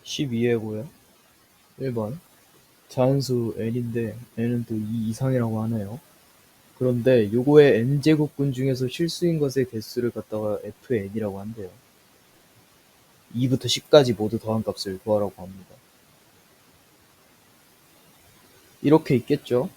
12회고요. 1번 자연수 n인데 n은 또 2 이상이라고 하네요. 그런데 요거의 n제곱근 중에서 실수인 것의 개수를 갖다가 fn이라고 한대요. 2부터 10까지 모두 더한 값을 구하라고 합니다. 이렇게 있겠죠?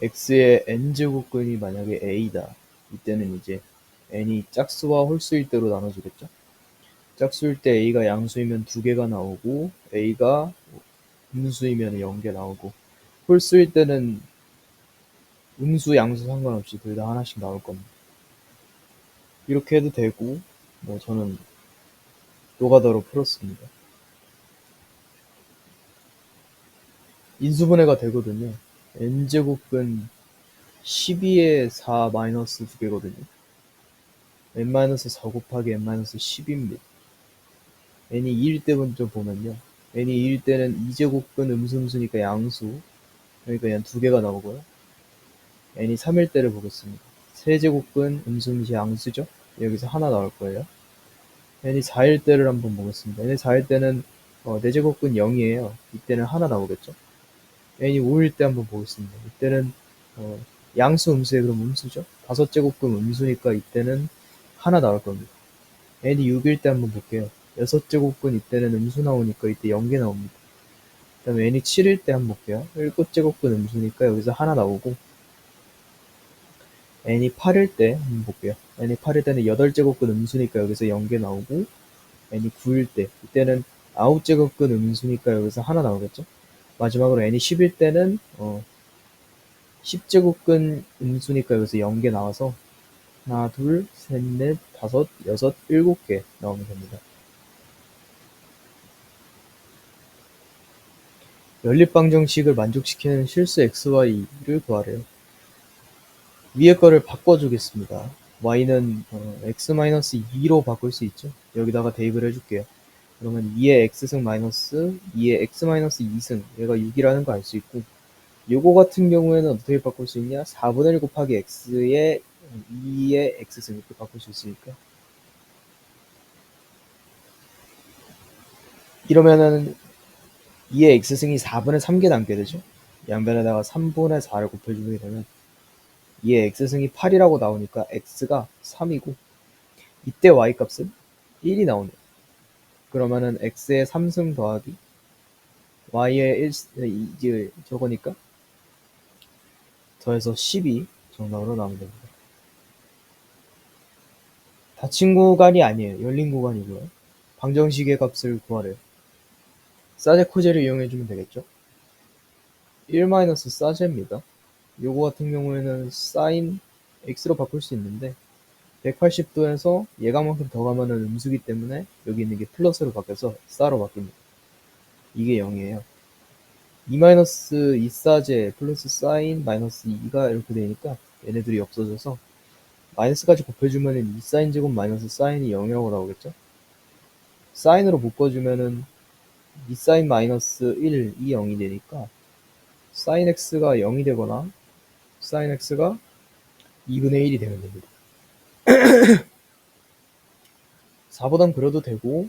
x의 n제곱근이 만약에 a다. 이때는 이제 n이 짝수와 홀수일 때로 나눠지겠죠? 짝수일 때 a가 양수이면 2개가 나오고 a가 음수이면 0개 나오고 홀수일 때는 음수, 양수 상관없이 둘 다 하나씩 나올 겁니다. 이렇게 해도 되고, 저는 노가다로 풀었습니다. 인수분해가 되거든요. n제곱은 12의 4 마이너스 2개거든요. n-4 곱하기 n-10입니다. n이 2일 때만 좀 보면요. n이 2일 때는 2제곱근 음수니까 양수, 그러니까 그냥 2개가 나오고요. n이 3일 때를 보겠습니다. 세제곱근 음수 양수죠? 여기서 하나 나올 거예요. n이 4일 때를 한번 보겠습니다. n이 4일 때는 4제곱근 0이에요. 이때는 하나 나오겠죠? n이 5일 때 한번 보겠습니다. 이때는 양수 음수에 그럼 음수죠? 5제곱근 음수니까 이때는 하나 나올 겁니다. n이 6일 때 한번 볼게요. 6제곱근 이때는 음수 나오니까 이때 0개 나옵니다. 그 다음에 n이 7일 때 한번 볼게요. 7제곱근 음수니까 여기서 하나 나오고 n이 8일 때 한번 볼게요. n이 8일 때는 8제곱근 음수니까 여기서 0개 나오고 n이 9일 때 이때는 9제곱근 음수니까 여기서 하나 나오겠죠? 마지막으로 n이 10일 때는 10제곱근 음수니까 여기서 0개 나와서 하나, 둘, 셋, 넷, 다섯, 여섯, 7개 나오면 됩니다. 연립방정식을 만족시키는 실수 xy를 구하래요. 위에 거를 바꿔주겠습니다. y는 x-2로 바꿀 수 있죠. 여기다가 대입을 해줄게요. 그러면 2의 x승 마이너스 2의 x-2승, 얘가 6이라는 거 알 수 있고, 요거 같은 경우에는 어떻게 바꿀 수 있냐? 4분의 1 곱하기 x의 2의 x승 이렇게 바꿀 수 있으니까. 이러면은 2의 x승이 4분의 3개 남게 되죠. 양변에다가 3분의 4를 곱해주게 되면 2의 x승이 8이라고 나오니까 x가 3이고 이때 y 값은 1이 나오네요. 그러면은 x의 3승 더하기 y의 1, 이제 저거니까 더해서 12 정답으로 나오면 됩니다. 닫힌 구간이 아니에요. 열린 구간이고요. 방정식의 값을 구하래요. 사제 코제를 이용해주면 되겠죠. 1-사제입니다. 요거 같은 경우에는 sin x로 바꿀 수 있는데 180도에서 예각만큼 더 가면은 음수기 때문에 여기 있는 게 플러스로 바뀌어서 싸로 바뀝니다. 이게 0이에요. 2-2사제 플러스 sin -2가 이렇게 되니까 얘네들이 없어져서 마이너스까지 곱해주면은 2sin 제곱 마이너스 sin이 0이라고 나오겠죠? sin으로 묶어주면은 2sin 마이너스 1이 0이 되니까 sin x가 0이 되거나 sin x가 2분의 1이 되면 됩니다. 4보단 그려도 되고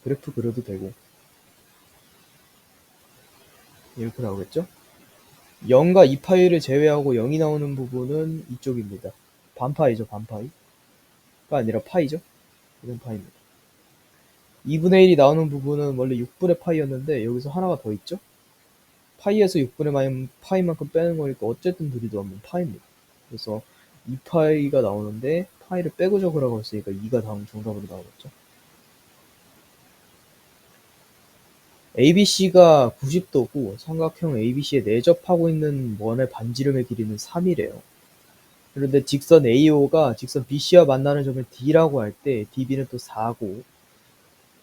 그래프 그려도 되고 이렇게 나오겠죠? 0과 2파이를 제외하고 0이 나오는 부분은 이쪽입니다. 반파이죠, 반파이가 아니라 파이죠. 이건 파이입니다. 2분의 1이 나오는 부분은 원래 6분의 파이였는데 여기서 하나가 더 있죠? 파이에서 6분의 파이만큼 빼는 거니까 어쨌든 둘이 더하면 파이입니다. 그래서 2파이가 나오는데 파이를 빼고 적으라고 했으니까 2가 다음 정답으로 나오겠죠. ABC가 90도고 삼각형 ABC에 내접하고 있는 원의 반지름의 길이는 3이래요. 그런데 직선 AO가 직선 BC와 만나는 점을 D라고 할 때 DB는 또 4고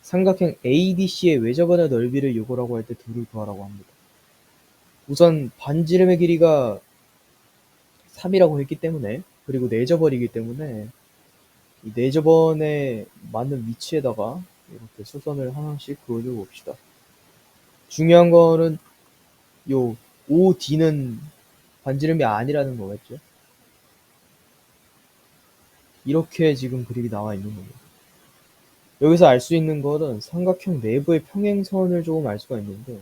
삼각형 ADC의 외접원의 넓이를 요구라고 할 때 2를 구하라고 합니다. 우선 반지름의 길이가 3이라고 했기 때문에 그리고 내접원이기 때문에 이 내접원에 맞는 위치에다가 이렇게 수선을 하나씩 그어줘 봅시다. 중요한 거는 요 OD는 반지름이 아니라는 거겠죠. 이렇게 지금 그림이 나와 있는 겁니다. 여기서 알 수 있는 거는 삼각형 내부의 평행선을 조금 알 수가 있는데,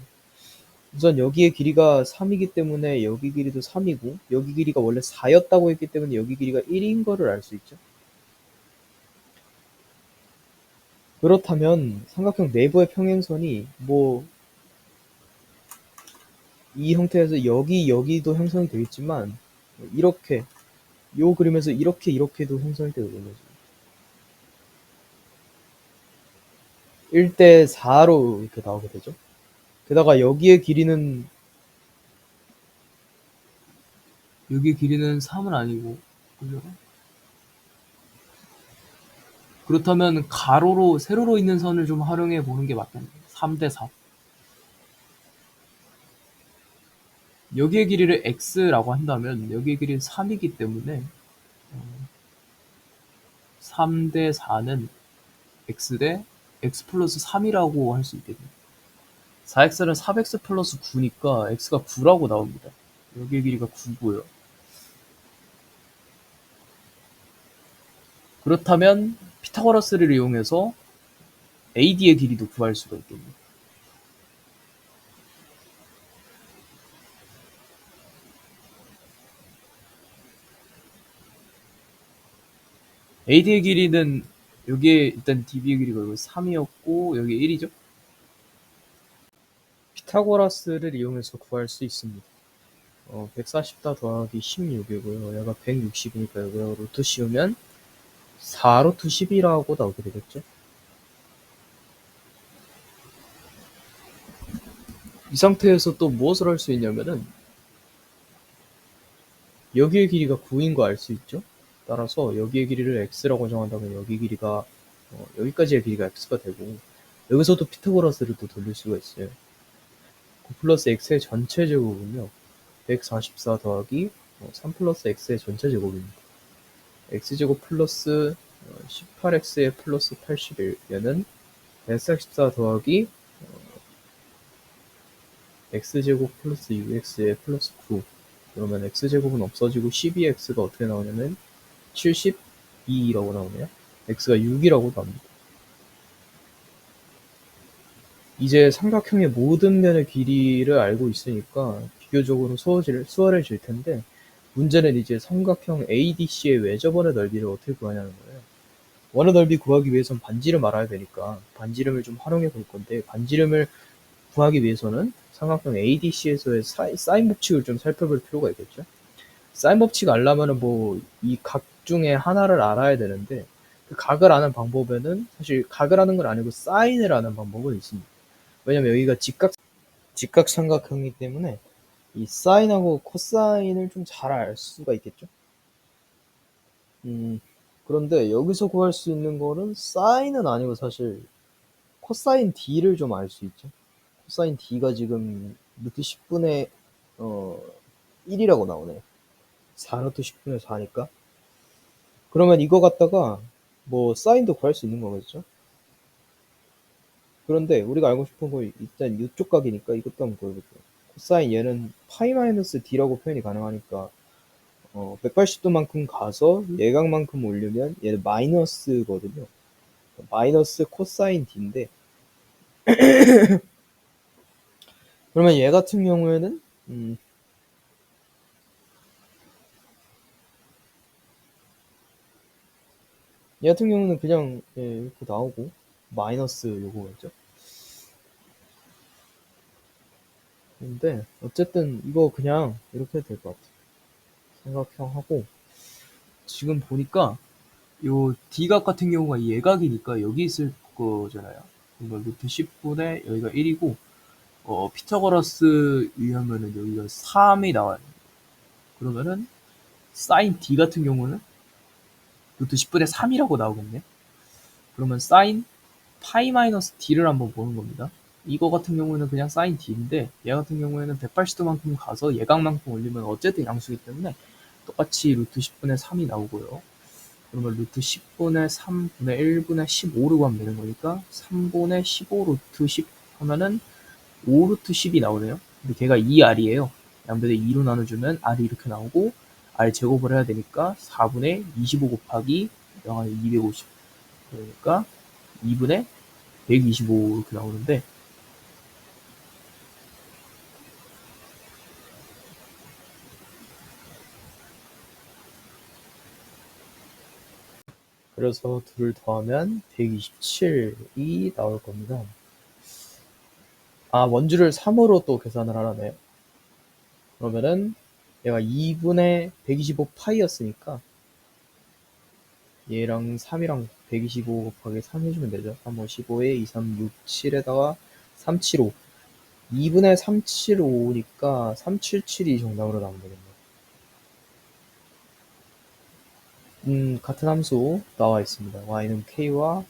우선 여기의 길이가 3이기 때문에 여기 길이도 3이고, 여기 길이가 원래 4였다고 했기 때문에 여기 길이가 1인 거를 알 수 있죠. 그렇다면 삼각형 내부의 평행선이 뭐 이 형태에서 여기도 형성이 되겠지만, 이렇게 요 그림에서 이렇게도 형성이 되거든요. 1대 4로 이렇게 나오게 되죠. 게다가 여기의 길이는 3은 아니고, 그죠? 그렇다면 세로로 있는 선을 좀 활용해 보는 게 맞겠네요. 3대 4. 여기의 길이를 x라고 한다면 여기의 길이는 3이기 때문에 3대 4는 x 대 x 플러스 3이라고 할 수 있겠네요. 4x는 4x 플러스 9니까 x가 9라고 나옵니다. 여기의 길이가 9고요. 그렇다면 피타고라스를 이용해서 AD의 길이도 구할 수가 있겠네요. AD의 길이는 여기에 일단 DB의 길이가 3이었고 여기 1이죠. 피타고라스를 이용해서 구할 수 있습니다. 140다 더하기 16이고요. 얘가 160이니까 여기다가 루트 씌우면 4루트 10이라고 나오게 되겠죠. 이 상태에서 또 무엇을 할 수 있냐면은 여기의 길이가 9인 거 알 수 있죠. 따라서 여기의 길이를 x라고 정한다면 여기 길이가 여기까지의 길이가 x가 되고, 여기서도 피타고라스를 또 돌릴 수가 있어요. 9 플러스 x의 전체 제곱은요 144 더하기 3 플러스 x의 전체 제곱입니다. x제곱 플러스 18x의 플러스 81, 얘는 144 더하기 x제곱 플러스 6x의 플러스 9. 그러면 x제곱은 없어지고 12x가 어떻게 나오냐면 72라고 나오네요. x가 6이라고 나옵니다. 이제 삼각형의 모든 면의 길이를 알고 있으니까 비교적으로 수월해질 텐데, 문제는 이제 삼각형 ADC의 외접원의 넓이를 어떻게 구하냐는 거예요. 원의 넓이 구하기 위해선 반지름 알아야 되니까 반지름을 좀 활용해 볼 건데, 반지름을 구하기 위해서는 삼각형 ADC에서의 사인 법칙을 좀 살펴볼 필요가 있겠죠. 사인 법칙 알려면은 뭐 이 각 중에 하나를 알아야 되는데, 그 각을 아는 방법에는 사실 각을 아는 건 아니고 사인을 아는 방법은 있습니다. 왜냐면 여기가 직각 삼각형이기 때문에 이 사인하고 코사인을 좀 잘 알 수가 있겠죠. 그런데 여기서 구할 수 있는 거는 사인은 아니고 사실 코사인 D를 좀 알 수 있죠. 코사인 D가 지금 루트 10분의 1이라고 나오네요. 4루트 10분의 4니까. 그러면 이거 갖다가 뭐 사인도 구할 수 있는 거겠죠. 그런데 우리가 알고 싶은 거 일단 이쪽 각이니까 이것도 한번 구해볼게요. 코사인 얘는 파이 마이너스 D라고 표현이 가능하니까 180도만큼 가서 예각만큼 올리면 얘는 마이너스거든요. 마이너스 코사인 D인데, 그러면 얘 같은 경우에는 얘 같은 경우는 그냥 이렇게 나오고 마이너스 요거겠죠. 근데 어쨌든 이거 그냥 이렇게 될 것 같아요. 삼각형하고 지금 보니까 요 D각 같은 경우가 예각이니까 여기 있을 거잖아요. 그러니까 루트 10분의 여기가 1이고 피타고라스 의하면은 여기가 3이 나와요. 그러면은 사인 D 같은 경우는 루트 10분의 3이라고 나오겠네. 그러면 사인 파이 마이너스 D를 한번 보는 겁니다. 이거 같은 경우는 그냥 사인 D인데, 얘 같은 경우에는 180도만큼 가서 예각만큼 올리면 어쨌든 양수기 때문에 똑같이 루트 10분의 3이 나오고요. 그러면 루트 10분의 3분의 1분의 15로 하면 되는 거니까 3분의 15 루트 10 하면은 5 루트 10이 나오네요. 근데 걔가 2R이에요. 양변에 2로 나눠주면 R이 이렇게 나오고, R 제곱을 해야 되니까 4분의 25 곱하기 영하 250. 그러니까 2분의 125 이렇게 나오는데, 그래서 둘을 더하면 127이 나올 겁니다. 아, 원주를 3으로 또 계산을 하라네요. 그러면은 얘가 2분의 125 파이였으니까 얘랑 3이랑 125 곱하기 3 해주면 되죠. 3, 5, 15에 2, 3, 6, 7에다가 375. 2분의 375니까 377이 정답으로 나오면 되겠네요. 같은 함수 나와 있습니다. y는 k와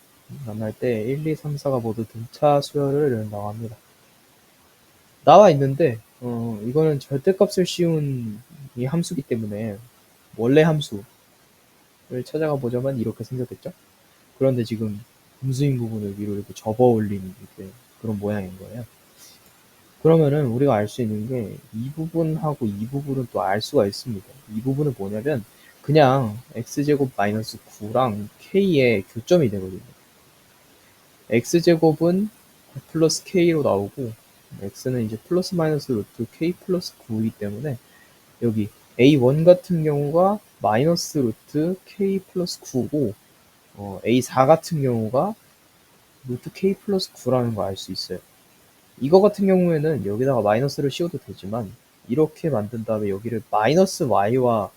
만날 때 1, 2, 3, 4가 모두 등차 수열을 이룬다고 합니다. 나와 있는데 이거는 절대값을 씌운 이 함수기 때문에 원래 함수를 찾아가 보자면 이렇게 생겼겠죠? 그런데 지금 분수인 부분을 위로 이렇게 접어 올린 그런 모양인 거예요. 그러면은 우리가 알 수 있는 게 이 부분하고 이 부분은 또 알 수가 있습니다. 이 부분은 뭐냐면 그냥 x제곱 마이너스 9랑 k의 교점이 되거든요. x제곱은 9 플러스 k로 나오고 x는 이제 플러스 마이너스 루트 k 플러스 9이기 때문에 여기 a1 같은 경우가 마이너스 루트 k 플러스 9고 a4 같은 경우가 루트 k 플러스 9라는 거 알 수 있어요. 이거 같은 경우에는 여기다가 마이너스를 씌워도 되지만 이렇게 만든 다음에 여기를 마이너스 y와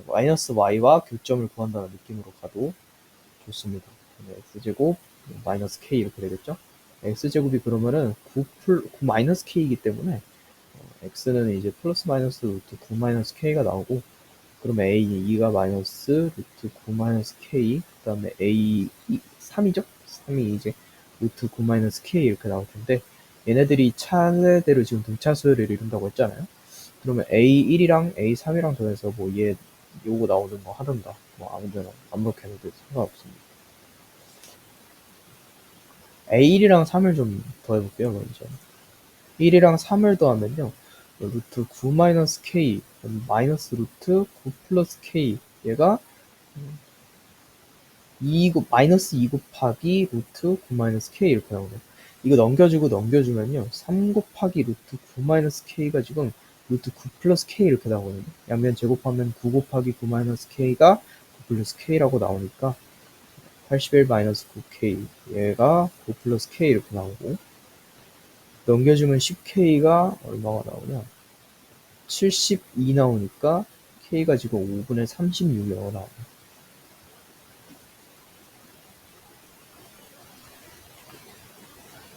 마이너스 y와 교점을 구한다는 느낌으로 가도 좋습니다. x제곱 마이너스 k 이렇게 되겠죠? x제곱이 그러면은 9 마이너스 k이기 때문에 x는 이제 플러스 마이너스 루트 9 마이너스 k가 나오고 그러면 a 2가 마이너스 루트 9 마이너스 k 그 다음에 a 3이죠? 3이 이제 루트 9 마이너스 k 이렇게 나올 텐데 얘네들이 차례대로 지금 등차수열을 이룬다고 했잖아요. 그러면 a1이랑 a3이랑 더해서 뭐 얘 요거 나오는 거 하든가 뭐 아무데나 아무렇게 해도 상관없습니다. a1이랑 3을 좀 더해볼게요. 먼저 1이랑 3을 더하면요 루트 9 마이너스 k 마이너스 루트 9 플러스 k 얘가 2 곱하기 루트 9 마이너스 k 이렇게 나오네요. 이거 넘겨주고 넘겨주면요 3 곱하기 루트 9 마이너스 k가 지금 루트 9 플러스 k 이렇게 나오거든요. 양면 제곱하면 9 곱하기 9 마이너스 k가 9 플러스 k라고 나오니까 81 마이너스 9k 얘가 9 플러스 k 이렇게 나오고 넘겨주면 10k가 얼마가 나오냐 72 나오니까 k가 지금 5분의 36이라고 나와요.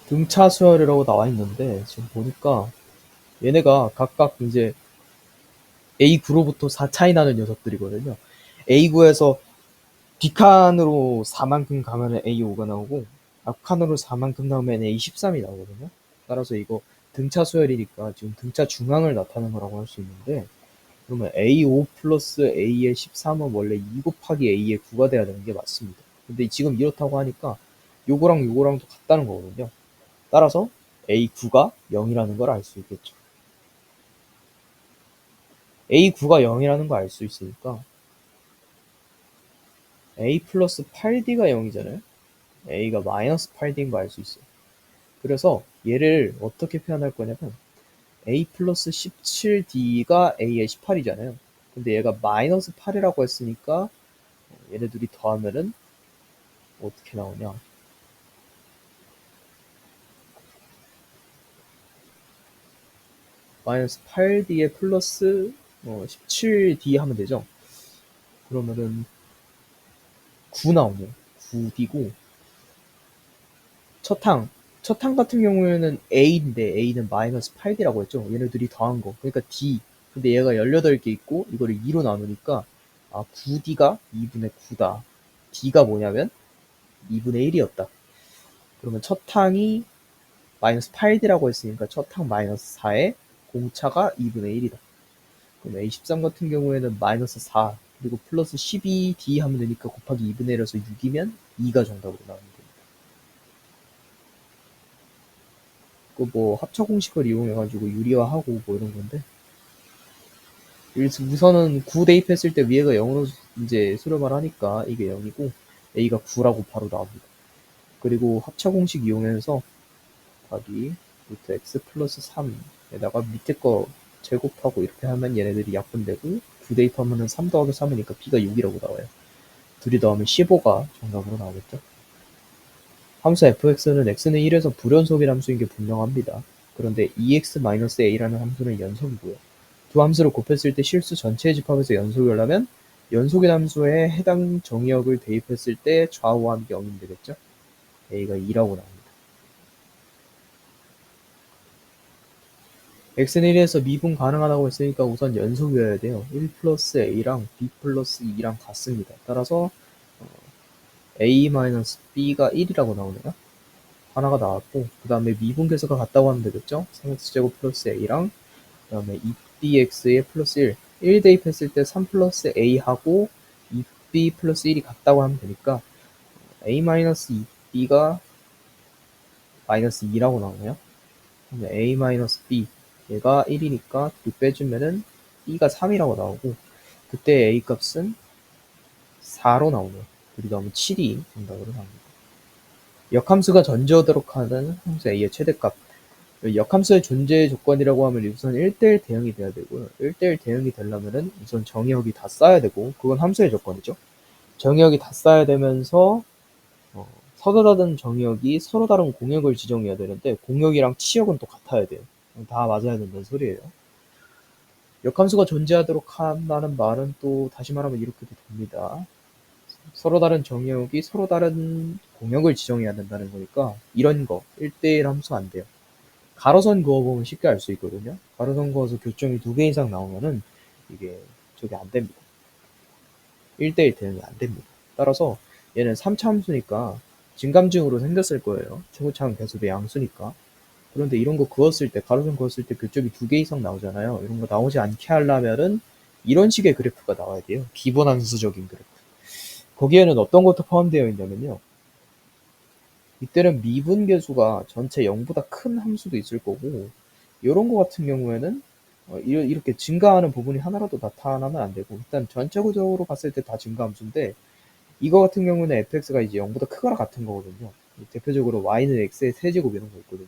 등차 수열이라고 나와 있는데 지금 보니까 얘네가 각각 이제 A9로부터 4 차이 나는 녀석들이거든요. A9에서 뒷칸으로 4만큼 가면 A5가 나오고 앞칸으로 4만큼 나오면 A13이 나오거든요. 따라서 이거 등차 수열이니까 지금 등차 중앙을 나타내는 거라고 할 수 있는데 그러면 A5 플러스 A의 13은 원래 2 곱하기 A의 9가 돼야 되는 게 맞습니다. 근데 지금 이렇다고 하니까 요거랑 요거랑도 같다는 거거든요. 따라서 A9가 0이라는 걸 알 수 있겠죠. A9가 0이라는 걸 알 수 있으니까 A 플러스 8D가 0이잖아요. A가 마이너스 8D인 거 알 수 있어요. 그래서 얘를 어떻게 표현할 거냐면 A 플러스 17D가 A의 18이잖아요. 근데 얘가 마이너스 8이라고 했으니까 얘네 둘이 더하면은 어떻게 나오냐. 마이너스 8D에 플러스 17D 하면 되죠. 그러면은 9 나오네요. 9D고 첫항 같은 경우에는 A인데 A는 마이너스 8D라고 했죠. 얘네들이 더한 거. 그러니까 D. 근데 얘가 18개 있고 이거를 2로 나누니까 9D가 2분의 9다. D가 뭐냐면 2분의 1이었다. 그러면 첫항이 마이너스 8D라고 했으니까 첫항 마이너스 4에 공차가 2분의 1이다. 그럼 A13 같은 경우에는 마이너스 4 그리고 플러스 12D 하면 되니까 곱하기 2분의 1에서 6이면 2가 정답으로 나오는 겁니다. 그 뭐 합차 공식을 이용해가지고 유리화하고 뭐 이런 건데 우선은 9 대입했을 때 위에가 0으로 이제 수렴을 하니까 이게 0이고 a가 9라고 바로 나옵니다. 그리고 합차 공식 이용해서 곱하기 루트 x 플러스 3에다가 밑에 거 제곱하고 이렇게 하면 얘네들이 약분되고 9 대입하면은 3 더하기 3이니까 b가 6이라고 나와요. 둘이 더하면 15가 정답으로 나오겠죠. 함수 fx는 x는 1에서 불연속인 함수인 게 분명합니다. 그런데 ex-a라는 함수는 연속이고요. 두 함수를 곱했을 때 실수 전체의 집합에서 연속이려면 연속인 함수에 해당 정의역을 대입했을 때 좌우함이 0이면 되겠죠. a가 2라고 나옵니다. x는 1에서 미분 가능하다고 했으니까 우선 연속이어야 돼요. 1 플러스 a랑 b 플러스 2랑 같습니다. 따라서 a-b가 1이라고 나오네요. 하나가 나왔고 그 다음에 미분계수가 같다고 하면 되겠죠. 3x제곱 플러스 a랑 그 다음에 2bx에 플러스 1 1 대입했을 때 3 플러스 a하고 2b 플러스 1이 같다고 하면 되니까 a-2b가 마이너스 2라고 나오네요. a-b 얘가 1이니까 2 빼주면은 b가 3이라고 나오고 그때 a 값은 4로 나오네요. 그리고 하면 7이 정답으로 나옵니다. 역함수가 전제하도록 하는 함수 a의 최대값. 역함수의 존재 조건이라고 하면 우선 1대1 대응이 돼야 되고요. 1대1 대응이 되려면은 우선 정의역이 다 쌓여야 되고 그건 함수의 조건이죠. 정의역이 다 쌓여야 되면서 서로 다른 정의역이 서로 다른 공역을 지정해야 되는데 공역이랑 치역은 또 같아야 돼요. 다 맞아야 된다는 소리예요. 역함수가 존재하도록 한다는 말은 또 다시 말하면 이렇게도 됩니다. 서로 다른 정의역이 서로 다른 공역을 지정해야 된다는 거니까 이런 거 1대1 함수 안 돼요. 가로선 그어보면 쉽게 알 수 있거든요. 가로선 그어서 교점이 2개 이상 나오면은 이게 저게 안 됩니다. 1대1 대응이 안 됩니다. 따라서 얘는 3차 함수니까 증감증으로 생겼을 거예요. 최고차항 계수대 양수니까. 그런데 이런 거 그었을 때, 가로선 그었을 때 교점이 2개 이상 나오잖아요. 이런 거 나오지 않게 하려면은 이런 식의 그래프가 나와야 돼요. 기본함수적인 그래프. 거기에는 어떤 것도 포함되어 있냐면요. 이때는 미분계수가 전체 0보다 큰 함수도 있을 거고 이런 거 같은 경우에는 이렇게 증가하는 부분이 하나라도 나타나면 안 되고 일단 전체적으로 봤을 때 다 증가함수인데 이거 같은 경우는 fx가 이제 0보다 크거나 같은 거거든요. 대표적으로 y는 x의 세제곱 이런 거 있거든요.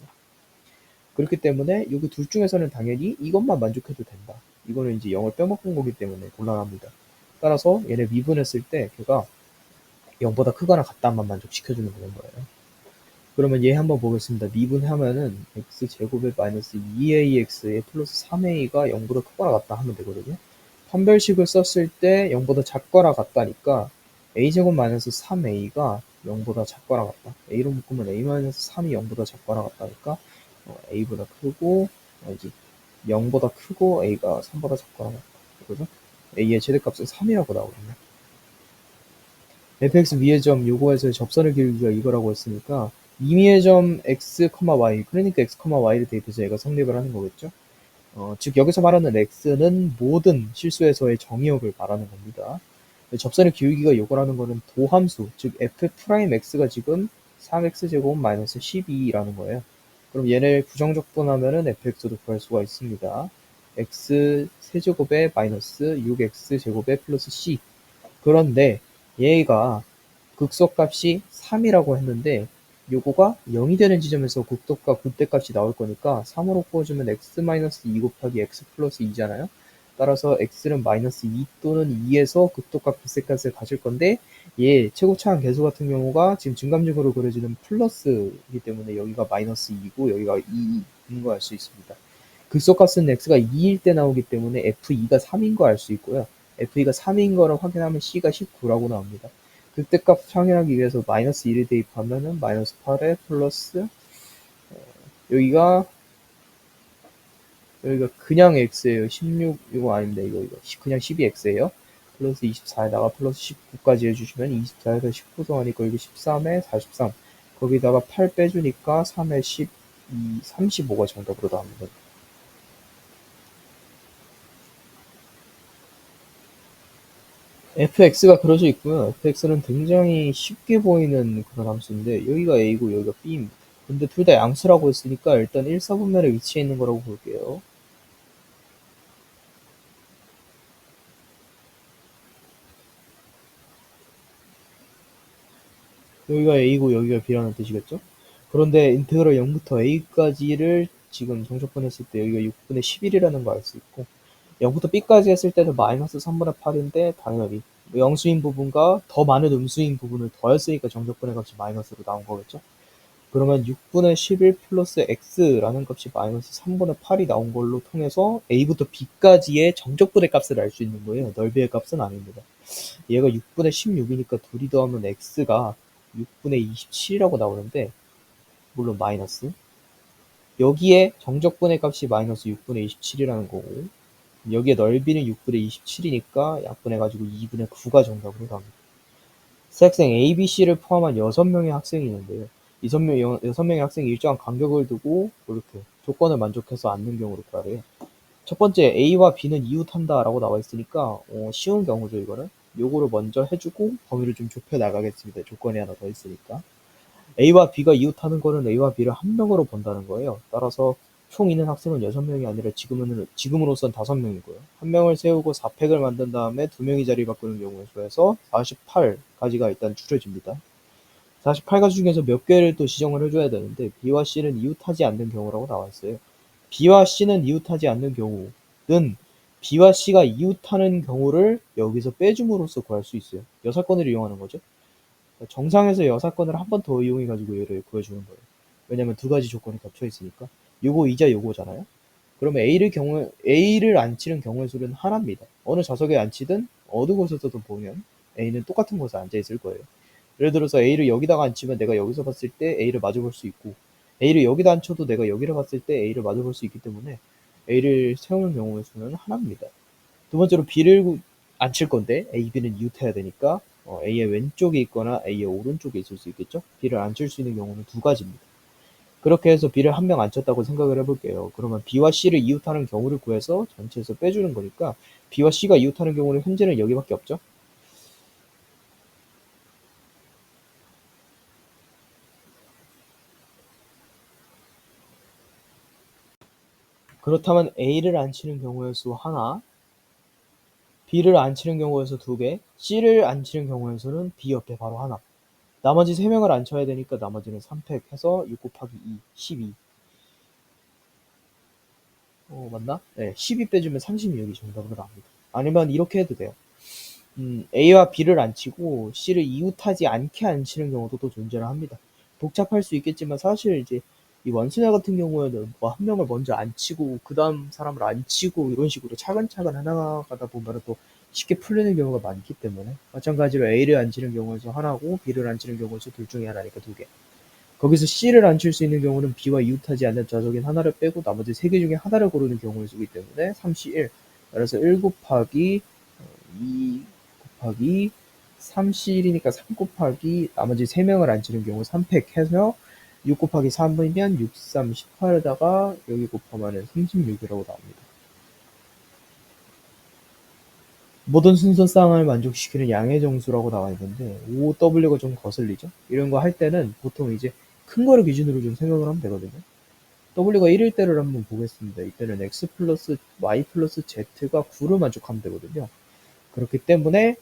그렇기 때문에 여기 둘 중에서는 당연히 이것만 만족해도 된다. 이거는 이제 0을 빼먹은 거기 때문에 곤란합니다. 따라서 얘네 미분했을 때 걔가 0보다 크거나 같다만 만족시켜주면 되는 거예요. 그러면 얘 한번 보겠습니다. 미분하면은 x제곱에 마이너스 2ax에 플러스 3a가 0보다 크거나 같다 하면 되거든요. 판별식을 썼을 때 0보다 작거나 같다니까 a제곱 마이너스 3a가 0보다 작거나 같다. a로 묶으면 a 마이너스 3이 0보다 작거나 같다니까 a보다 크고 이제 0보다 크고 a가 3보다 작거나 같다. 그죠? a의 최대값은 3이라고 나오거든요. fx 위의 점 요거에서 접선의 길이가 이거라고 했으니까 임의의 점 x, y 그러니까 x, y를 대입해서 얘가 성립을 하는 거겠죠. 즉 여기서 말하는 x는 모든 실수에서의 정의역을 말하는 겁니다. 접선의 기울기가 요거라는 거는 도함수 즉 f'x가 지금 3x제곱 마이너스 12라는 거예요. 그럼 얘네 부정적분하면은 fx도 구할 수가 있습니다. x 세제곱에 마이너스 6x제곱에 플러스 c. 그런데 얘가 극소값이 3이라고 했는데 요거가 0이 되는 지점에서 극도가 극대값이 나올 거니까 3으로 구워주면 x-2 곱하기 x 플러스 2잖아요. 따라서 x는 마이너스 2 또는 2에서 극도값 극대값을 가질 건데 얘 최고차항 계수 같은 경우가 지금 증감증으로 그려지는 플러스이기 때문에 여기가 마이너스 2고 여기가 2인 거 알 수 있습니다. 극소값은 x가 2일 때 나오기 때문에 f2가 3인 거 알 수 있고요. f가 3인 거를 확인하면 c가 19라고 나옵니다. 극대값 확인하기 위해서 마이너스 1을 대입하면은 마이너스 8에 플러스 여기가 그냥 x예요. 16 이거 아닙니다. 이거 그냥 12x예요. 플러스 24에다가 플러스 19까지 해주시면 24에서 19 더하니까 이거 13에 43 거기다가 8 빼주니까 3에 12 35가 정답으로 나옵니다. fx가 그려져 있고요. fx는 굉장히 쉽게 보이는 그런 함수인데 여기가 a고 여기가 b입니다. 근데 둘 다 양수라고 했으니까 일단 1사분면에 위치해 있는 거라고 볼게요. 여기가 a고 여기가 b라는 뜻이겠죠? 그런데 인테그럴 0부터 a까지를 지금 정적분했을 때 여기가 6분의 11이라는 거 알 수 있고 0부터 b까지 했을 때는 마이너스 3분의 8인데 당연히 영수인 부분과 더 많은 음수인 부분을 더했으니까 정적분의 값이 마이너스로 나온 거겠죠? 그러면 6분의 11 플러스 x라는 값이 마이너스 3분의 8이 나온 걸로 통해서 a부터 b까지의 정적분의 값을 알 수 있는 거예요. 넓이의 값은 아닙니다. 얘가 6분의 16이니까 둘이 더하면 x가 6분의 27이라고 나오는데 물론 마이너스 여기에 정적분의 값이 마이너스 6분의 27이라는 거고 여기에 넓이는 6분의 27이니까 약분해가지고 2분의 9가 정답으로 나옵니다. 새 학생 A, B, C를 포함한 6명의 학생이 있는데요. 6명의 학생이 일정한 간격을 두고 이렇게 조건을 만족해서 앉는 경우를 구하래요. 첫 번째 A와 B는 이웃한다 라고 나와 있으니까 쉬운 경우죠. 이거는 요거를 먼저 해주고 범위를 좀 좁혀 나가겠습니다. 조건이 하나 더 있으니까 A와 B가 이웃하는 거는 A와 B를 한 명으로 본다는 거예요. 따라서 총 있는 학생은 6명이 아니라 지금으로선 5명이고요. 한 명을 세우고 4팩을 만든 다음에 2명이 자리 바꾸는 경우에 수에서 48가지가 일단 줄여집니다. 48가지 중에서 몇 개를 또 지정을 해줘야 되는데 B와 C는 이웃하지 않는 경우라고 나와 있어요. B와 C는 이웃하지 않는 경우는 B와 C가 이웃하는 경우를 여기서 빼줌으로써 구할 수 있어요. 여사건을 이용하는 거죠. 정상에서 여사건을 한 번 더 이용해가지고 얘를 구해주는 거예요. 왜냐면 두 가지 조건이 겹쳐 있으니까. 요거이자 요거잖아요. 그러면 A를 앉히는 경우의 수는 하나입니다. 어느 좌석에 앉히든 어느 곳에서든 보면 A는 똑같은 곳에 앉아있을 거예요. 예를 들어서 A를 여기다가 앉히면 내가 여기서 봤을 때 A를 마주 볼 수 있고 A를 여기다 앉혀도 내가 여기를 봤을 때 A를 마주 볼 수 있기 때문에 A를 세우는 경우의 수는 하나입니다. 두 번째로 B를 앉힐 건데 A, B는 이웃해야 되니까 A의 왼쪽에 있거나 A의 오른쪽에 있을 수 있겠죠? B를 앉힐 수 있는 경우는 두 가지입니다. 그렇게 해서 B를 한 명 앉혔다고 생각을 해볼게요. 그러면 B와 C를 이웃하는 경우를 구해서 전체에서 빼주는 거니까 B와 C가 이웃하는 경우는 현재는 여기밖에 없죠? 그렇다면 A를 앉히는 경우의 수 하나, B를 앉히는 경우의 수 2개, C를 앉히는 경우의 수는 B 옆에 바로 하나. 나머지 3명을 앉혀야 되니까 나머지는 3팩 해서 6 곱하기 2, 12. 맞나? 네, 12 빼주면 36이 정답으로 나옵니다. 아니면 이렇게 해도 돼요. A와 B를 앉히고 C를 이웃하지 않게 앉히는 경우도 또 존재를 합니다. 복잡할 수 있겠지만 사실 이제 이 원순회 같은 경우에는 뭐 한 명을 먼저 앉히고 그 다음 사람을 앉히고 이런 식으로 차근차근 하나가다 보면 또 쉽게 풀리는 경우가 많기 때문에 마찬가지로 A를 앉히는 경우에서 하나고 B를 앉히는 경우에서 둘 중에 하나니까 2개. 거기서 C를 앉힐 수 있는 경우는 B와 이웃하지 않는 좌석인 하나를 빼고 나머지 3개 중에 하나를 고르는 경우를 쓰기 때문에 3C1. 따라서 1 곱하기 2 곱하기 3C1이니까 3 곱하기 나머지 3명을 앉히는 경우 3팩 해서 6 곱하기 3이면 6, 3, 18에다가 여기 곱하면 36이라고 나옵니다. 모든 순서쌍을 만족시키는 양의 정수라고 나와 있는데 OW가 좀 거슬리죠? 이런 거 할 때는 보통 이제 큰 거를 기준으로 좀 생각을 하면 되거든요. W가 1일 때를 한번 보겠습니다. 이때는 X 플러스 Y 플러스 Z가 9를 만족하면 되거든요. 그렇기 때문에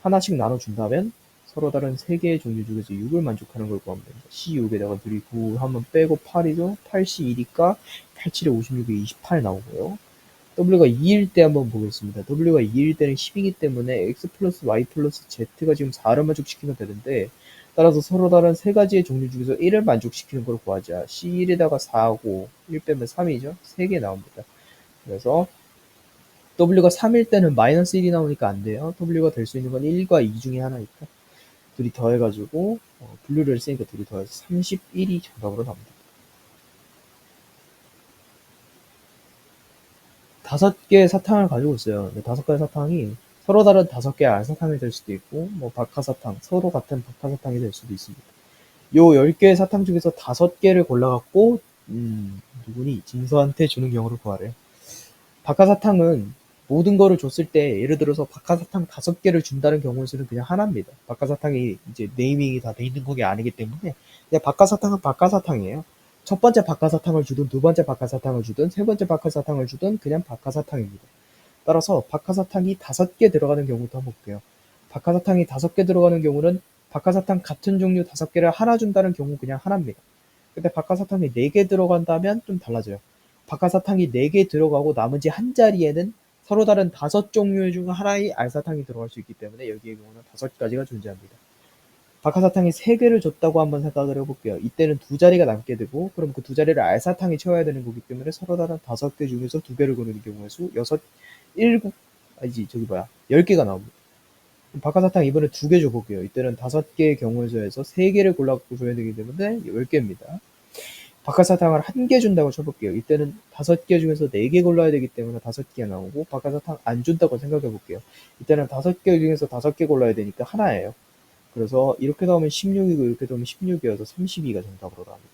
하나씩 나눠준다면 서로 다른 3개의 종류 중에서 6을 만족하는 걸 구하면 됩니다. C6에다가 둘이 9 하면 빼고 8이죠. 8C1이니까 87에 56에 28 나오고요. W가 2일 때 한번 보겠습니다. W가 2일 때는 10이기 때문에 X 플러스 Y 플러스 Z가 지금 4를 만족시키면 되는데 따라서 서로 다른 세 가지의 종류 중에서 1을 만족시키는 걸 구하자. C1에다가 4하고 1 빼면 3이죠. 3개 나옵니다. 그래서 W가 3일 때는 마이너스 1이 나오니까 안 돼요. W가 될 수 있는 건 1과 2 중에 하나니까 둘이 더해가지고 분류를 했으니까 둘이 더해서 31이 정답으로 나옵니다. 5개의 사탕을 가지고 있어요. 5개의 사탕이 서로 다른 5개의 알사탕이 될 수도 있고 뭐 박하사탕, 서로 같은 박하사탕이 될 수도 있습니다. 요 10개의 사탕 중에서 5개를 골라갖고 누구니 진서한테 주는 경우를 구하래요. 박하사탕은 모든 거를 줬을 때 예를 들어서 박하사탕 5개를 준다는 경우의 수는 그냥 하나입니다. 박하사탕이 이제 네이밍이 다 돼 있는 게 아니기 때문에 그냥 박하사탕은 박하사탕이에요. 첫 번째 박하사탕을 주든 두 번째 박하사탕을 주든 세 번째 박하사탕을 주든 그냥 박하사탕입니다. 따라서 박하사탕이 5개 들어가는 경우부터 한번 볼게요. 박하사탕이 5개 들어가는 경우는 박하사탕 같은 종류 5개를 하나 준다는 경우 그냥 하나입니다. 근데 박하사탕이 4개 들어간다면 좀 달라져요. 박하사탕이 4개 들어가고 나머지 한 자리에는 서로 다른 5종류 중 하나의 알사탕이 들어갈 수 있기 때문에 여기의 경우는 5가지가 존재합니다. 박하사탕이 3개를 줬다고 한번 생각을 해볼게요. 이때는 2자리가 남게 되고, 그럼 그 2자리를 알사탕이 채워야 되는 거기 때문에 서로 다른 5개 중에서 2개를 고르는 경우의 수 10개가 나옵니다. 박하사탕 이번에 2개 줘볼게요. 이때는 5개의 경우의 수에서 3개를 골라줘야 되기 때문에 10개입니다. 박하사탕을 1개 준다고 쳐볼게요. 이때는 5개 중에서 4개 골라야 되기 때문에 5개가 나오고, 박하사탕 안 준다고 생각해볼게요. 이때는 5개 중에서 5개 골라야 되니까 하나예요. 그래서 이렇게 나오면 16이고 이렇게 나오면 16이어서 32가 정답으로 나옵니다.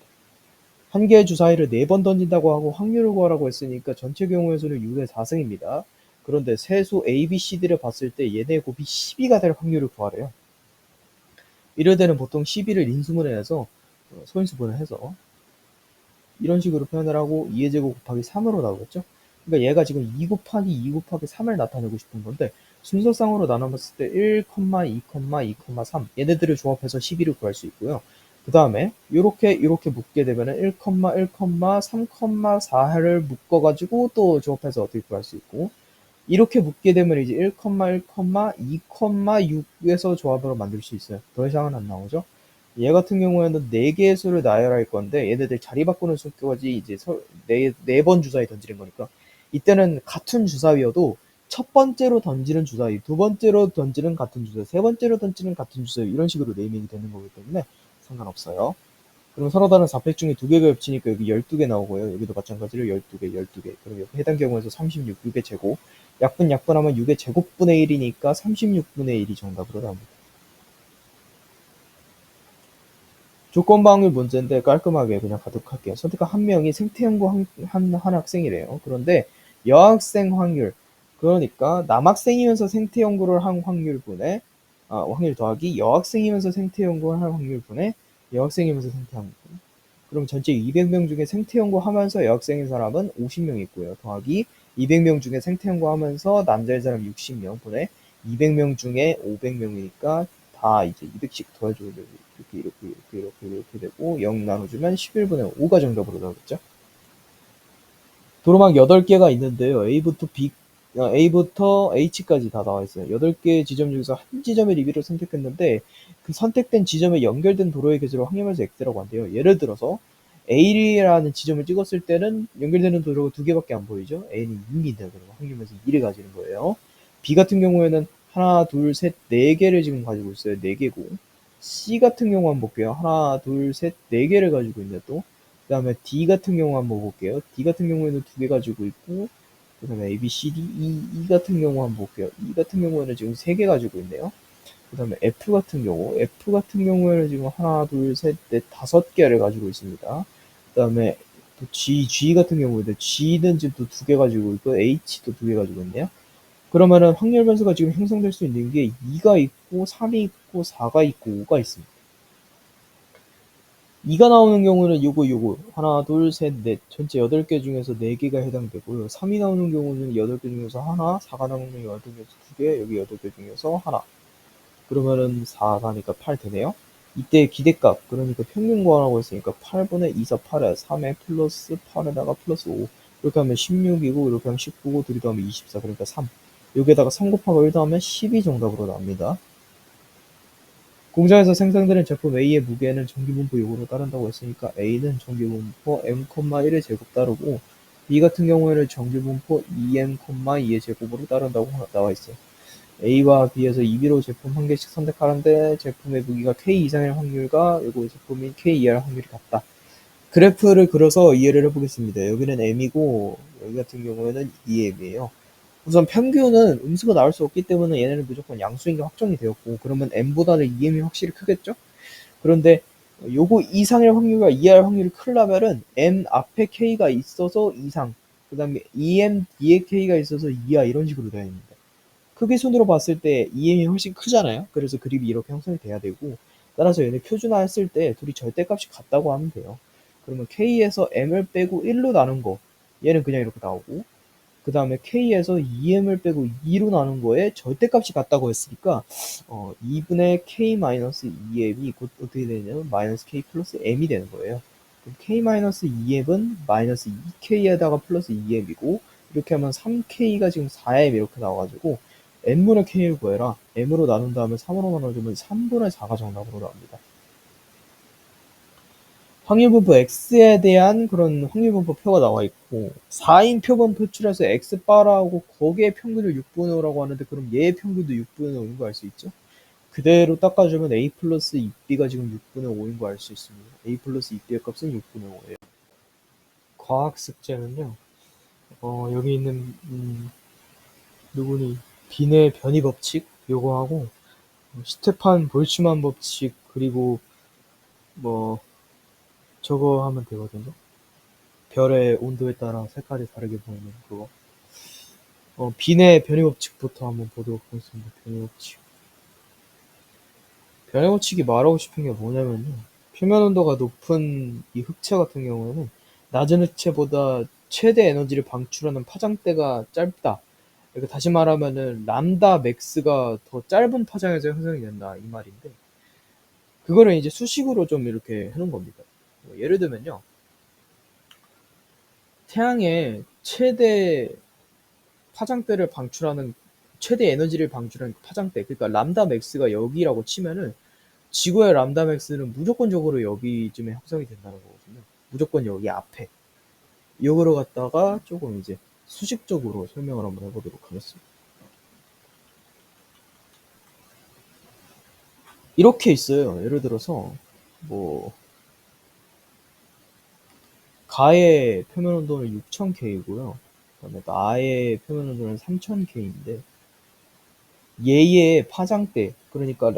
한 개의 주사위를 4번 던진다고 하고 확률을 구하라고 했으니까 전체 경우의 수는 6의 4승입니다. 그런데 세수 A, B, C, D를 봤을 때 얘네 곱이 12가 될 확률을 구하래요. 이럴 때는 보통 12를 인수분해 해서 소인수분해 해서 이런 식으로 표현을 하고 2의 제곱 곱하기 3으로 나오겠죠? 그러니까 얘가 지금 2 곱하기 2 곱하기 3을 나타내고 싶은 건데 순서상으로 나눠봤을 때 1, 2, 2, 3 얘네들을 조합해서 12를 구할 수 있고요. 그 다음에 이렇게 묶게 되면은 1, 1, 3, 4를 묶어가지고 또 조합해서 어떻게 구할 수 있고 이렇게 묶게 되면 이제 1, 1, 2, 6에서 조합으로 만들 수 있어요. 더 이상은 안 나오죠? 얘 같은 경우에는 4개의 수를 나열할 건데 얘네들 자리 바꾸는 수까지 이제 4번 주사위 던지는 거니까 이때는 같은 주사위여도 첫 번째로 던지는 주사위, 두 번째로 던지는 같은 주사위, 세 번째로 던지는 같은 주사위 이런 식으로 네이밍이 되는 거기 때문에 상관없어요. 그럼 서로 다른 4팩 중에 2개가 겹치니까 여기 12개 나오고요. 여기도 마찬가지로 12개. 그럼 여기 해당 경우에서 36, 6의 제곱. 약분하면 6의 제곱분의 1이니까 36분의 1이 정답으로 나옵니다. 조건부 확률 문제인데 깔끔하게 그냥 가도록 할게요. 선택한 한 명이 생태연구 한 학생이래요. 그런데 여학생 확률, 그러니까 남학생이면서 생태연구를 한 확률분의 확률 더하기 여학생이면서 생태연구를 한 확률분의 여학생이면서 생태연구. 그럼 전체 200명 중에 생태연구 하면서 여학생인 사람은 50명 있고요. 더하기 200명 중에 생태연구 하면서 남자인 사람 60명 분의 200명 중에 500명이니까 다 이제 200씩 더해줘야 되고 이렇게 되고 0 나눠주면 11분의 5가 정답으로 나오겠죠. 도로막 8개가 있는데요. A부터 H까지 다 나와 있어요. 8개의 지점 중에서 한 지점의 리뷰를 선택했는데 그 선택된 지점에 연결된 도로의 계좌로 확률면서 X라고 한대요. 예를 들어서 A라는 지점을 찍었을 때는 연결되는 도로가 2개밖에 안 보이죠. A는 2입니다. 그러면 확률면서 2를 가지는 거예요. B 같은 경우에는 하나, 둘, 셋, 4개를 지금 가지고 있어요. 4개고. C 같은 경우 한번 볼게요. 하나, 둘, 셋, 4개를 가지고 있네 또. 그 다음에 D 같은 경우 한번 볼게요. D 같은 경우에는 2개 가지고 있고, 그 다음에 A, B, C, D, E 같은 경우 한번 볼게요. E 같은 경우에는 지금 3개 가지고 있네요. 그 다음에 F 같은 경우에는 지금 하나, 둘, 셋, 넷, 5개를 가지고 있습니다. 그 다음에 또 G 같은 경우에는 G는 지금 또 2개 가지고 있고, H도 2개 가지고 있네요. 그러면은 확률 변수가 지금 형성될 수 있는 게 2가 있고, 3이 있고, 4가 있고, 5가 있습니다. 2가 나오는 경우는 요거 하나 둘 셋 넷 전체 8개 중에서 4개가 해당되고요. 3이 나오는 경우는 8개 중에서 하나, 4가 나오는 경우 8개 중에서 2개, 여기 8개 중에서 하나. 그러면은 4가니까 8 되네요. 이때 기대값, 그러니까 평균 구하라고 했으니까 8분의 2사 8에 3에 플러스 8에다가 플러스 5. 이렇게 하면 16이고, 이렇게 하면 19고, 둘이 더하면 24, 그러니까 3. 여기에다가 3 곱하기 1 더하면 12 정답으로 나옵니다. 공장에서 생산되는 제품 A의 무게는 전기분포 요구를 따른다고 했으니까 A는 전기분포 m,1의 제곱 따르고 B 같은 경우에는 전기분포 2m,2의 제곱으로 따른다고 나와 있어요. A와 B에서 2비로 제품 한 개씩 선택하는데 제품의 무게가 K 이상일 확률과 요거 제품이 K 이하일 확률이 같다. 그래프를 그려서 이해를 해보겠습니다. 여기는 M이고 여기 같은 경우에는 2M이에요. 우선 평균은 음수가 나올 수 없기 때문에 얘네는 무조건 양수인 게 확정이 되었고 그러면 M보다는 2M이 확실히 크겠죠? 그런데 요거 이상일 확률과 이하일 확률이 크려면은 M 앞에 K가 있어서 이상, 그 다음에 2M 뒤에 K가 있어서 이하 이런 식으로 되어 있습니다. 크기 순으로 봤을 때 2M이 훨씬 크잖아요. 그래서 그립이 이렇게 형성이 돼야 되고 따라서 얘네 표준화했을 때 둘이 절대값이 같다고 하면 돼요. 그러면 K에서 M을 빼고 1로 나눈 거 얘는 그냥 이렇게 나오고 그 다음에 K에서 EM을 빼고 2로 나눈 거에 절대값이 같다고 했으니까 2분의 K-2M이 곧 어떻게 되냐면 마이너스 K 플러스 M이 되는 거예요. 그럼 K-2M은 마이너스 2K에다가 플러스 2M이고 이렇게 하면 3K가 지금 4M 이렇게 나와가지고 N분의 K를 구해라. M으로 나눈 다음에 3으로 나눠주면 3분의 4가 정답으로 나옵니다. 확률분포 X에 대한 그런 확률분포 표가 나와 있고 4인 표본 표출해서 X바라고 거기에 평균을 6분의 5라고 하는데 그럼 얘의 평균도 6분의 5인 거 알 수 있죠? 그대로 닦아주면 A 플러스 2B가 지금 6분의 5인 거 알 수 있습니다. A 플러스 2B의 값은 6분의 5예요. 과학 숙제는요. 여기 있는 누구니 빈의 변이 법칙 요거 하고 스테판 볼츠만 법칙 그리고 뭐 저거 하면 되거든요. 별의 온도에 따라 색깔이 다르게 보이는 그거. 빈의 변이 법칙부터 한번 보도록 하겠습니다. 변이 법칙. 변이 법칙이 말하고 싶은 게 뭐냐면요. 표면 온도가 높은 이 흑체 같은 경우에는 낮은 흑체보다 최대 에너지를 방출하는 파장대가 짧다. 그러니까 다시 말하면은 람다 맥스가 더 짧은 파장에서 형성이 된다 이 말인데 그거를 이제 수식으로 좀 이렇게 해놓은 겁니다. 예를 들면요. 태양의 최대 파장대를 방출하는 최대 에너지를 방출하는 파장대 그러니까 람다 맥스가 여기라고 치면은 지구의 람다 맥스는 무조건적으로 여기쯤에 형성이 된다는 거거든요. 무조건 여기 앞에 이거로 갖다가 조금 이제 수식적으로 설명을 한번 해보도록 하겠습니다. 이렇게 있어요. 예를 들어서 뭐 가의 표면 온도는 6000K이고요. 그다음에 나의 표면 온도는 3000K인데 얘의 파장대 그러니까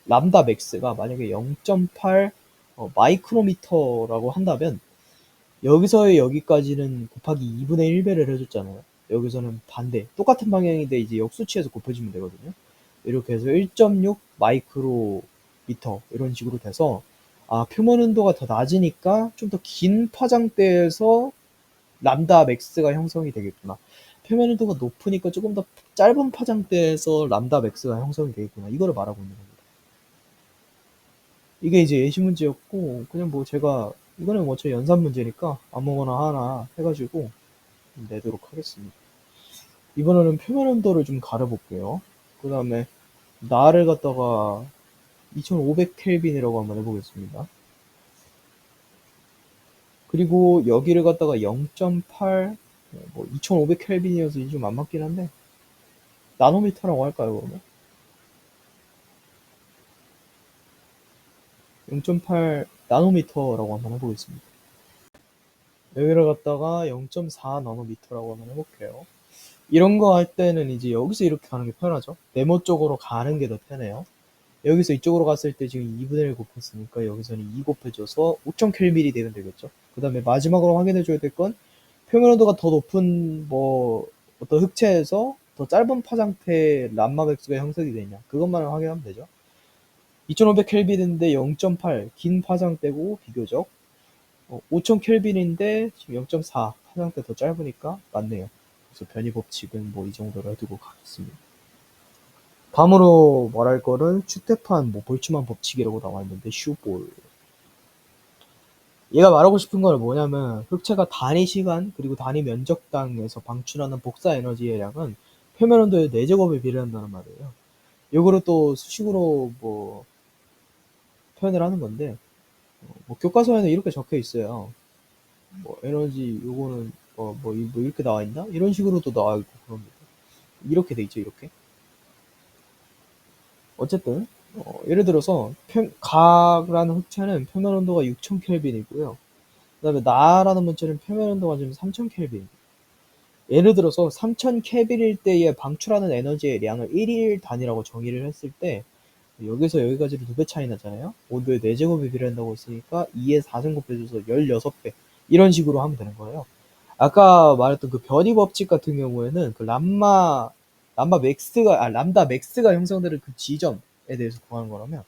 람다 맥스가 만약에 0.8 마이크로미터라고 한다면 여기서의 여기까지는 곱하기 2분의 1배를 해줬잖아요. 여기서는 반대 똑같은 방향인데 이제 역수치해서 곱해주면 되거든요. 이렇게 해서 1.6 마이크로미터 이런 식으로 돼서 표면 온도가 더 낮으니까 좀 더 긴 파장대에서 람다 맥스가 형성이 되겠구나. 표면 온도가 높으니까 조금 더 짧은 파장대에서 람다 맥스가 형성이 되겠구나. 이거를 말하고 있는 겁니다. 이게 이제 예시 문제였고 그냥 뭐 제가 이거는 뭐 제 연산 문제니까 아무거나 하나 해가지고 내도록 하겠습니다. 이번에는 표면 온도를 좀 가려볼게요. 그 다음에 나를 갖다가 2500켈빈이라고 한번 해보겠습니다. 그리고 여기를 갖다가 0.8 뭐 2500켈빈이어서 좀 안 맞긴 한데 나노미터라고 할까요 그러면? 0.8 나노미터라고 한번 해보겠습니다. 여기를 갖다가 0.4 나노미터라고 한번 해볼게요. 이런 거 할 때는 이제 여기서 이렇게 가는 게 편하죠. 네모 쪽으로 가는 게 더 편해요. 여기서 이쪽으로 갔을 때 지금 2분의 1 곱했으니까 여기서는 2 곱해줘서 5000켈빈이 되면 되겠죠. 그 다음에 마지막으로 확인해줘야 될 건 표면 온도가 더 높은 뭐 어떤 흑체에서 더 짧은 파장태 람마 백수가 형성이 되냐 그것만 확인하면 되죠. 2500켈빈인데 0.8 긴 파장대고 비교적 5000켈빈인데 지금 0.4 파장대 더 짧으니까 맞네요. 그래서 변이 법칙은 뭐 이 정도로 해두고 가겠습니다. 다음으로 말할 거는 슈테판 뭐 볼츠만 법칙이라고 나와 있는데 슈볼. 얘가 말하고 싶은 건 뭐냐면 흑체가 단위 시간 그리고 단위 면적당에서 방출하는 복사 에너지의 양은 표면 온도의 4제곱에 비례한다는 말이에요. 요거를 또 수식으로 뭐 표현을 하는 건데 뭐 교과서에는 이렇게 적혀 있어요. 뭐 에너지 요거는 뭐 이렇게 나와 있나? 이런 식으로도 나와 있고 그럽니다. 이렇게 돼 있죠, 이렇게. 어쨌든 예를 들어서 각라는 흑체는 표면 온도가 6000켈빈이고요. 그 다음에 나라는 문체는 표면 온도가 지금 3000켈빈. 예를 들어서 3000켈빈일 때에 방출하는 에너지의 양을 1일 단위라고 정의를 했을 때 여기서 여기까지로 2배 차이 나잖아요. 온도에 4제곱이 비례한다고 했으니까 2에 4승 곱해줘서 16배 이런 식으로 하면 되는 거예요. 아까 말했던 그 변이 법칙 같은 경우에는 그 람다 맥스가 형성되는 그 지점에 대해서 구하는 거라면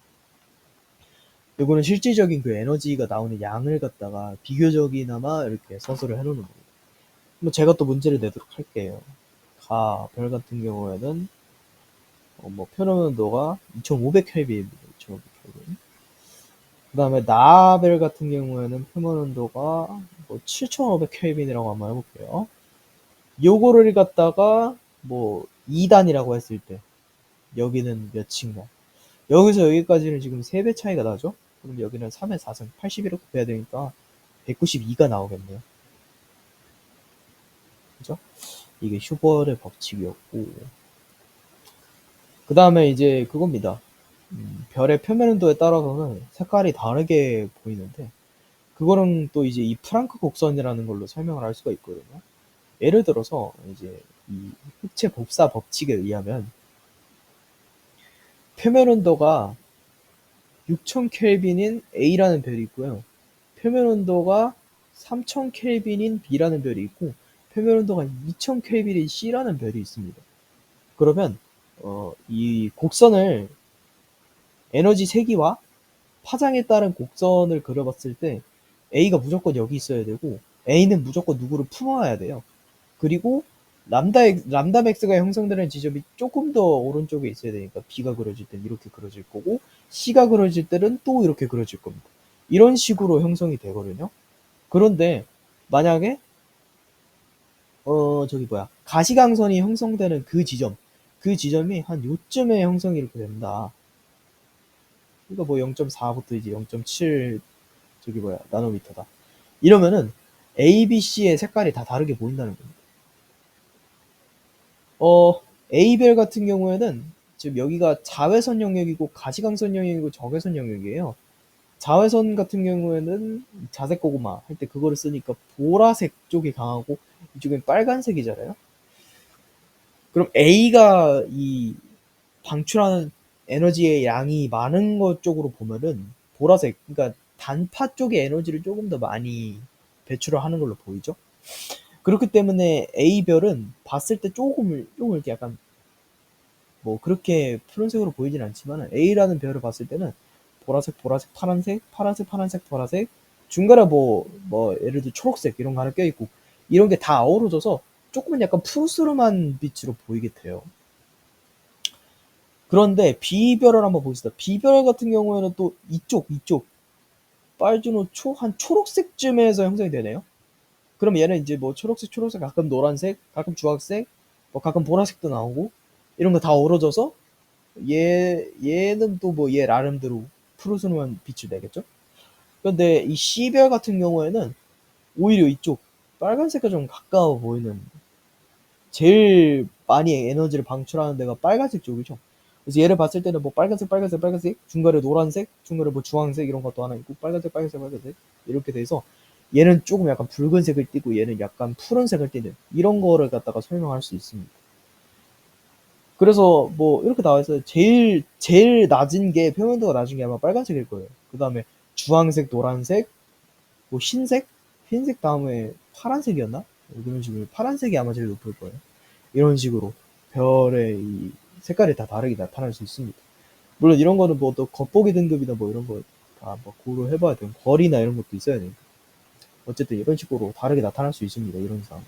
이거는 실질적인 그 에너지가 나오는 양을 갖다가 비교적이나마 이렇게 서술을 해놓는 겁니다. 뭐 제가 또 문제를 내도록 할게요. 별 같은 경우에는 뭐 표면 온도가 2500켈빈입니다. 2500켈빈. 그 다음에 나별 같은 경우에는 표면 온도가 뭐 7500켈빈이라고 한번 해볼게요. 요거를 갖다가 뭐 2단이라고 했을 때 여기는 몇인가? 여기서 여기까지는 지금 3배 차이가 나죠? 그럼 여기는 3의 4승 81을 곱해야 되니까 192가 나오겠네요. 그죠? 이게 슈벌의 법칙이었고, 그 다음에 이제 그겁니다. 별의 표면 온도에 따라서는 색깔이 다르게 보이는데, 그거는 또 이제 이 프랑크 곡선이라는 걸로 설명을 할 수가 있거든요. 예를 들어서 이제 이 흑체 복사 법칙에 의하면 표면 온도가 6000켈빈인 A라는 별이 있고요. 표면 온도가 3000켈빈인 B라는 별이 있고, 표면 온도가 2000켈빈인 C라는 별이 있습니다. 그러면 이 곡선을 에너지 세기와 파장에 따른 곡선을 그려봤을 때 A가 무조건 여기 있어야 되고 A는 무조건 누구를 품어야 돼요. 그리고 람다 맥스가 형성되는 지점이 조금 더 오른쪽에 있어야 되니까 B가 그려질 땐 이렇게 그려질 거고 C가 그려질 때는 또 이렇게 그려질 겁니다. 이런 식으로 형성이 되거든요. 그런데 만약에 가시광선이 형성되는 그 지점이 한 요쯤에 형성이 이렇게 된다. 그러니까 뭐 0.4부터 이제 0.7 나노미터다. 이러면은 A, B, C의 색깔이 다 다르게 보인다는 겁니다. A별 같은 경우에는 지금 여기가 자외선 영역이고 가시광선 영역이고 적외선 영역이에요. 자외선 같은 경우에는 자색 고구마 할 때 그거를 쓰니까 보라색 쪽이 강하고 이쪽엔 빨간색이잖아요. 그럼 A가 이 방출하는 에너지의 양이 많은 것 쪽으로 보면은 보라색, 그러니까 단파 쪽의 에너지를 조금 더 많이 배출을 하는 걸로 보이죠. 그렇기 때문에 A별은 봤을 때 조금 이렇게 약간 뭐 그렇게 푸른색으로 보이진 않지만 A라는 별을 봤을 때는 보라색, 파란색, 보라색, 중간에 뭐 예를 들어 초록색 이런 거 하나 껴있고 이런 게 다 어우러져서 조금은 약간 푸르스름한 빛으로 보이게 돼요. 그런데 B별을 한번 보겠습니다. B별 같은 경우에는 또 이쪽 빨주노 한 초록색쯤에서 형성이 되네요. 그럼 얘는 이제 뭐 초록색, 가끔 노란색, 가끔 주황색, 뭐 가끔 보라색도 나오고 이런 거 다 어우러져서 얘는 또 뭐 얘 나름대로 푸르스름한 빛을 내겠죠. 그런데 이 C별 같은 경우에는 오히려 이쪽 빨간색과 좀 가까워 보이는, 제일 많이 에너지를 방출하는 데가 빨간색 쪽이죠. 그래서 얘를 봤을 때는 뭐 빨간색, 중간에 노란색, 중간에 뭐 주황색 이런 것도 하나 있고 빨간색 이렇게 돼서 얘는 조금 약간 붉은색을 띠고 얘는 약간 푸른색을 띠는 이런 거를 갖다가 설명할 수 있습니다. 그래서 뭐 이렇게 나와 있어요. 제일 낮은 게 표면도가 낮은 게 아마 빨간색일 거예요. 그 다음에 주황색, 노란색, 뭐 흰색 다음에 파란색이었나? 이런 식으로 파란색이 아마 제일 높을 거예요. 이런 식으로 별의 이 색깔이 다 다르게 나타날 수 있습니다. 물론 이런 거는 뭐 또 겉보기 등급이나 뭐 이런 거 다 뭐 고려해봐야 돼요. 거리나 이런 것도 있어야 되니까. 어쨌든 이런 식으로 다르게 나타날 수 있습니다. 이론상.